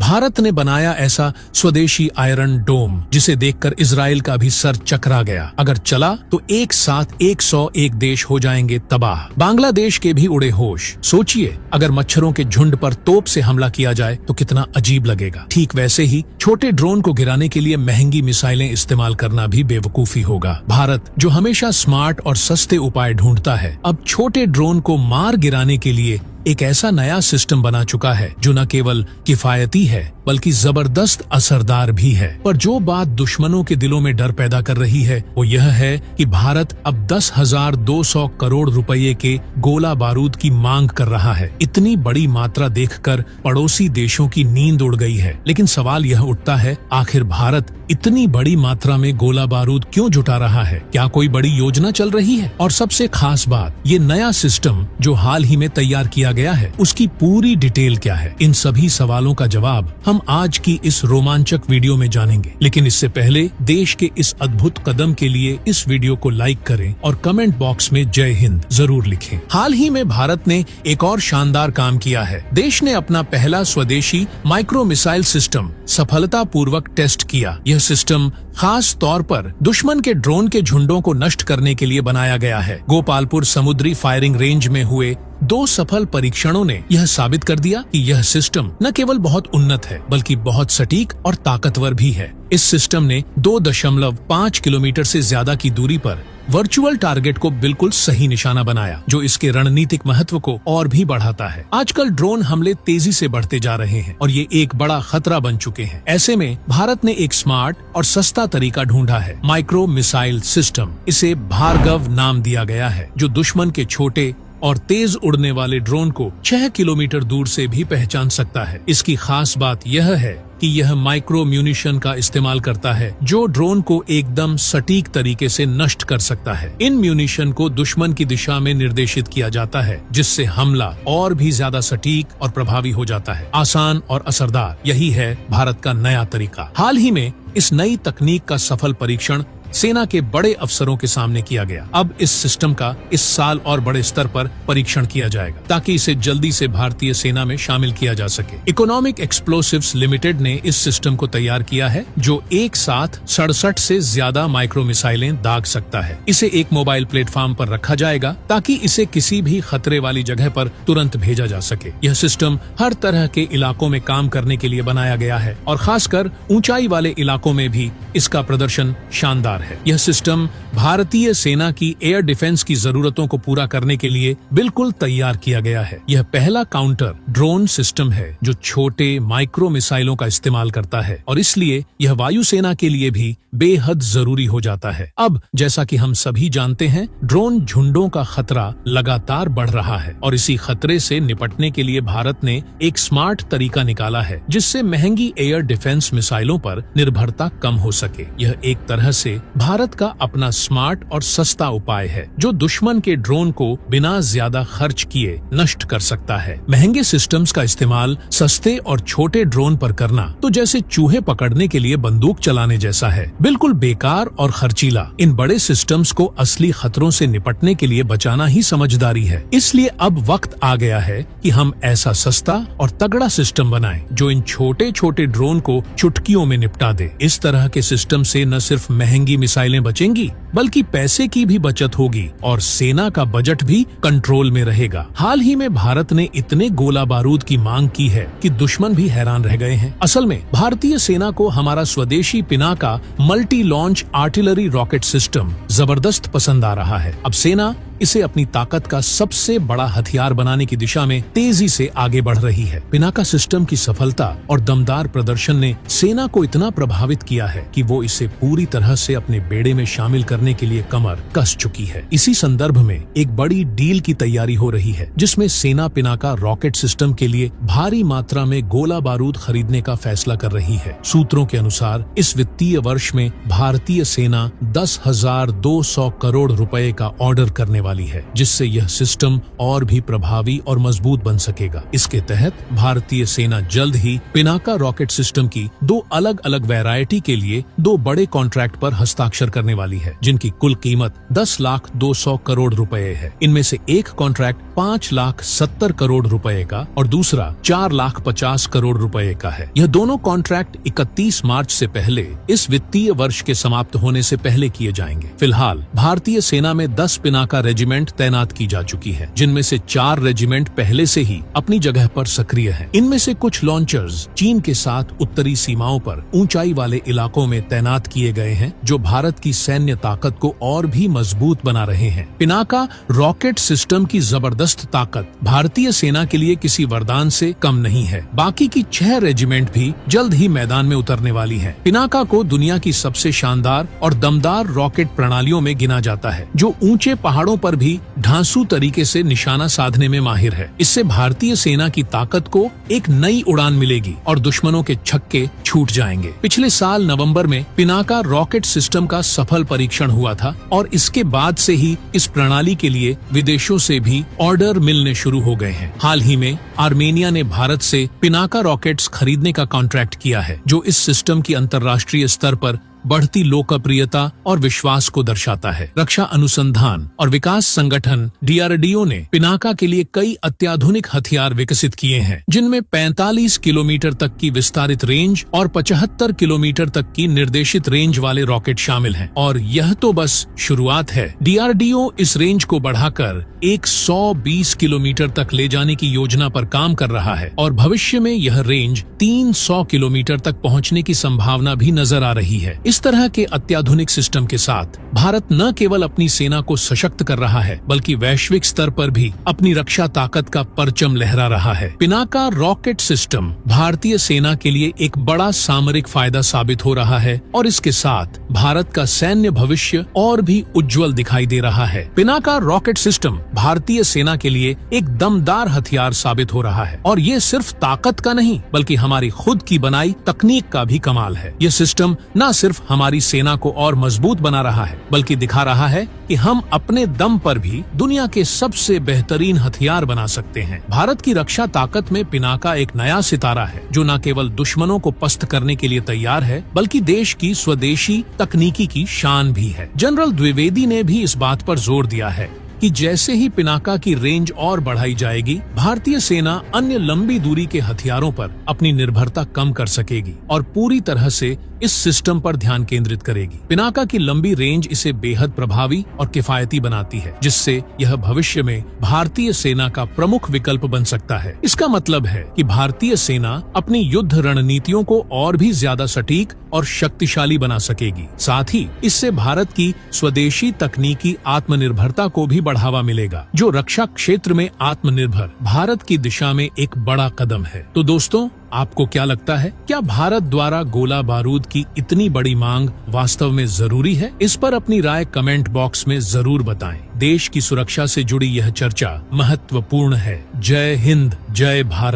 भारत ने बनाया ऐसा स्वदेशी आयरन डोम जिसे देखकर इजराइल का भी सर चकरा गया। अगर चला तो एक साथ 101 देश हो जाएंगे तबाह। बांग्लादेश के भी उड़े होश। सोचिए अगर मच्छरों के झुंड पर तोप से हमला किया जाए तो कितना अजीब लगेगा। ठीक वैसे ही छोटे ड्रोन को गिराने के लिए महंगी मिसाइलें इस्तेमाल करना भी बेवकूफी होगा। भारत जो हमेशा स्मार्ट और सस्ते उपाय ढूंढता है, अब छोटे ड्रोन को मार गिराने के लिए एक ऐसा नया सिस्टम बना चुका है जो न केवल किफायती है बल्कि जबरदस्त असरदार भी है। पर जो बात दुश्मनों के दिलों में डर पैदा कर रही है वो यह है कि भारत अब 10,200 करोड़ रुपए के गोला बारूद की मांग कर रहा है। इतनी बड़ी मात्रा देखकर पड़ोसी देशों की नींद उड़ गई है। लेकिन सवाल यह उठता है, आखिर भारत इतनी बड़ी मात्रा में गोला बारूद क्यों जुटा रहा है? क्या कोई बड़ी योजना चल रही है? और सबसे खास बात, ये नया सिस्टम जो हाल ही में तैयार किया गया है उसकी पूरी डिटेल क्या है? इन सभी सवालों का जवाब हम आज की इस रोमांचक वीडियो में जानेंगे। लेकिन इससे पहले देश के इस अद्भुत कदम के लिए इस वीडियो को लाइक करें और कमेंट बॉक्स में जय हिंद जरूर लिखें। हाल ही में भारत ने एक और शानदार काम किया है। देश ने अपना पहला स्वदेशी माइक्रो मिसाइल सिस्टम सफलतापूर्वक टेस्ट किया। यह सिस्टम खास तौर पर दुश्मन के ड्रोन के झुंडों को नष्ट करने के लिए बनाया गया है। गोपालपुर समुद्री फायरिंग रेंज में हुए 2 सफल परीक्षणों ने यह साबित कर दिया कि यह सिस्टम न केवल बहुत उन्नत है बल्कि बहुत सटीक और ताकतवर भी है। इस सिस्टम ने 2.5 किलोमीटर से ज्यादा की दूरी पर वर्चुअल टारगेट को बिल्कुल सही निशाना बनाया, जो इसके रणनीतिक महत्व को और भी बढ़ाता है। आजकल ड्रोन हमले तेजी से बढ़ते जा रहे हैं और ये एक बड़ा खतरा बन चुके हैं। ऐसे में भारत ने एक स्मार्ट और सस्ता तरीका ढूंढा है, माइक्रो मिसाइल सिस्टम। इसे भार्गव नाम दिया गया है, जो दुश्मन के छोटे और तेज उड़ने वाले ड्रोन को 6 किलोमीटर दूर से भी पहचान सकता है। इसकी खास बात यह है कि यह माइक्रो म्यूनिशन का इस्तेमाल करता है, जो ड्रोन को एकदम सटीक तरीके से नष्ट कर सकता है। इन म्यूनिशन को दुश्मन की दिशा में निर्देशित किया जाता है, जिससे हमला और भी ज्यादा सटीक और प्रभावी हो जाता है। आसान और असरदार, यही है भारत का नया तरीका। हाल ही में इस नई तकनीक का सफल परीक्षण सेना के बड़े अफसरों के सामने किया गया। अब इस सिस्टम का इस साल और बड़े स्तर पर परीक्षण किया जाएगा ताकि इसे जल्दी से भारतीय सेना में शामिल किया जा सके। इकोनॉमिक एक्सप्लोसिव्स लिमिटेड ने इस सिस्टम को तैयार किया है, जो एक साथ 67 से ज्यादा माइक्रो मिसाइलें दाग सकता है। इसे एक मोबाइल प्लेटफॉर्म पर रखा जाएगा ताकि इसे किसी भी खतरे वाली जगह पर तुरंत भेजा जा सके। यह सिस्टम हर तरह के इलाकों में काम करने के लिए बनाया गया है और खासकर ऊंचाई वाले इलाकों में भी इसका प्रदर्शन शानदार है। यह सिस्टम भारतीय सेना की एयर डिफेंस की जरूरतों को पूरा करने के लिए बिल्कुल तैयार किया गया है। यह पहला काउंटर ड्रोन सिस्टम है जो छोटे माइक्रो मिसाइलों का इस्तेमाल करता है और इसलिए यह वायुसेना के लिए भी बेहद जरूरी हो जाता है। अब जैसा कि हम सभी जानते हैं, ड्रोन झुंडों का खतरा लगातार बढ़ रहा है और इसी खतरे से निपटने के लिए भारत ने एक स्मार्ट तरीका निकाला है, जिससे महंगी एयर डिफेंस मिसाइलों पर निर्भरता कम हो सके। यह एक तरह से भारत का अपना स्मार्ट और सस्ता उपाय है, जो दुश्मन के ड्रोन को बिना ज्यादा खर्च किए नष्ट कर सकता है। महंगे सिस्टम्स का इस्तेमाल सस्ते और छोटे ड्रोन पर करना तो जैसे चूहे पकड़ने के लिए बंदूक चलाने जैसा है, बिल्कुल बेकार और खर्चीला। इन बड़े सिस्टम्स को असली खतरों से निपटने के लिए बचाना ही समझदारी है। इसलिए अब वक्त आ गया है कि हम ऐसा सस्ता और तगड़ा सिस्टम बनाएं जो इन छोटे छोटे ड्रोन को चुटकियों में निपटा दे। इस तरह के सिस्टम से न सिर्फ महंगी मिसाइलें बचेंगी बल्कि पैसे की भी बचत होगी और सेना का बजट भी कंट्रोल में रहेगा। हाल ही में भारत ने इतने गोला बारूद की मांग की है कि दुश्मन भी हैरान रह गए हैं। असल में भारतीय सेना को हमारा स्वदेशी Pinaka multi launch artillery rocket system जबरदस्त पसंद आ रहा है। अब सेना इसे अपनी ताकत का सबसे बड़ा हथियार बनाने की दिशा में तेजी से आगे बढ़ रही है। पिनाका सिस्टम की सफलता और दमदार प्रदर्शन ने सेना को इतना प्रभावित किया है कि वो इसे पूरी तरह से अपने बेड़े में शामिल करने के लिए कमर कस चुकी है। इसी संदर्भ में एक बड़ी डील की तैयारी हो रही है, जिसमें सेना पिनाका रॉकेट सिस्टम के लिए भारी मात्रा में गोला बारूद खरीदने का फैसला कर रही है। सूत्रों के अनुसार इस वित्तीय वर्ष में भारतीय सेना 10,200 करोड़ रुपए का ऑर्डर करने वाली है, जिससे यह सिस्टम और भी प्रभावी और मजबूत बन सकेगा। इसके तहत भारतीय सेना जल्द ही पिनाका रॉकेट सिस्टम की 2 अलग अलग वैरायटी के लिए 2 बड़े कॉन्ट्रैक्ट पर हस्ताक्षर करने वाली है, जिनकी कुल कीमत 10,200 करोड़ रुपए है। इनमें से एक कॉन्ट्रैक्ट 5,70,00,000 करोड़ रुपए का और दूसरा 4,50,00,000 करोड़ रुपए का है। यह दोनों कॉन्ट्रैक्ट 31 मार्च से पहले इस वित्तीय वर्ष के समाप्त होने से पहले किए जाएंगे। फिलहाल भारतीय सेना में 10 पिनाका रेजिमेंट तैनात की जा चुकी है, जिनमें से 4 रेजिमेंट पहले से ही अपनी जगह पर सक्रिय हैं। इनमें से कुछ लॉन्चर्स चीन के साथ उत्तरी सीमाओं पर ऊंचाई वाले इलाकों में तैनात किए गए हैं, जो भारत की सैन्य ताकत को और भी मजबूत बना रहे हैं। पिनाका रॉकेट सिस्टम की जबरदस्त ताकत भारतीय सेना के लिए किसी वरदान से कम नहीं है। बाकी की 6 रेजिमेंट भी जल्द ही मैदान में उतरने वाली हैं। पिनाका को दुनिया की सबसे शानदार और दमदार रॉकेट प्रणालियों में गिना जाता है, जो ऊंचे पहाड़ों पर भी ढांसू तरीके से निशाना साधने में माहिर है। इससे भारतीय सेना की ताकत को एक नई उड़ान मिलेगी और दुश्मनों के छक्के छूट जाएंगे। पिछले साल नवंबर में पिनाका रॉकेट सिस्टम का सफल परीक्षण हुआ था और इसके बाद से ही इस प्रणाली के लिए विदेशों से भी ऑर्डर मिलने शुरू हो गए हैं। हाल ही में आर्मेनिया ने भारत से पिनाका रॉकेट्स खरीदने का कॉन्ट्रैक्ट किया है, जो इस सिस्टम की अंतर्राष्ट्रीय स्तर पर बढ़ती लोकप्रियता और विश्वास को दर्शाता है। रक्षा अनुसंधान और विकास संगठन DRDO ने पिनाका के लिए कई अत्याधुनिक हथियार विकसित किए हैं, जिनमें 45 किलोमीटर तक की विस्तारित रेंज और 75 किलोमीटर तक की निर्देशित रेंज वाले रॉकेट शामिल हैं। और यह तो बस शुरुआत है। DRDO इस रेंज को बढ़ाकर 120 किलोमीटर तक ले जाने की योजना पर काम कर रहा है और भविष्य में यह रेंज 300 किलोमीटर तक पहुंचने की संभावना भी नजर आ रही है। इस तरह के अत्याधुनिक सिस्टम के साथ भारत न केवल अपनी सेना को सशक्त कर रहा है, बल्कि वैश्विक स्तर पर भी अपनी रक्षा ताकत का परचम लहरा रहा है। पिनाका रॉकेट सिस्टम भारतीय सेना के लिए एक बड़ा सामरिक फायदा साबित हो रहा है और इसके साथ भारत का सैन्य भविष्य और भी उज्जवल दिखाई दे रहा है। पिनाका रॉकेट सिस्टम भारतीय सेना के लिए एक दमदार हथियार साबित हो रहा है और ये सिर्फ ताकत का नहीं, बल्कि हमारी खुद की बनाई तकनीक का भी कमाल है। ये सिस्टम न सिर्फ हमारी सेना को और मजबूत बना रहा है, बल्कि दिखा रहा है कि हम अपने दम पर भी दुनिया के सबसे बेहतरीन हथियार बना सकते हैं। भारत की रक्षा ताकत में पिनाका एक नया सितारा है, जो न केवल दुश्मनों को पस्त करने के लिए तैयार है, बल्कि देश की स्वदेशी तकनीकी की शान भी है। जनरल द्विवेदी ने भी इस बात पर जोर दिया है कि जैसे ही पिनाका की रेंज और बढ़ाई जाएगी, भारतीय सेना अन्य लंबी दूरी के हथियारों पर अपनी निर्भरता कम कर सकेगी और पूरी तरह से इस सिस्टम पर ध्यान केंद्रित करेगी। पिनाका की लंबी रेंज इसे बेहद प्रभावी और किफायती बनाती है, जिससे यह भविष्य में भारतीय सेना का प्रमुख विकल्प बन सकता है। इसका मतलब है कि भारतीय सेना अपनी युद्ध रणनीतियों को और भी ज्यादा सटीक और शक्तिशाली बना सकेगी। साथ ही इससे भारत की स्वदेशी तकनीकी आत्मनिर्भरता को भी बढ़ावा मिलेगा, जो रक्षा क्षेत्र में आत्मनिर्भर भारत की दिशा में एक बड़ा कदम है। तो दोस्तों, आपको क्या लगता है? क्या भारत द्वारा गोला बारूद की इतनी बड़ी मांग वास्तव में जरूरी है? इस पर अपनी राय कमेंट बॉक्स में जरूर बताएं। देश की सुरक्षा से जुड़ी यह चर्चा महत्वपूर्ण है। जय हिंद, जय भारत।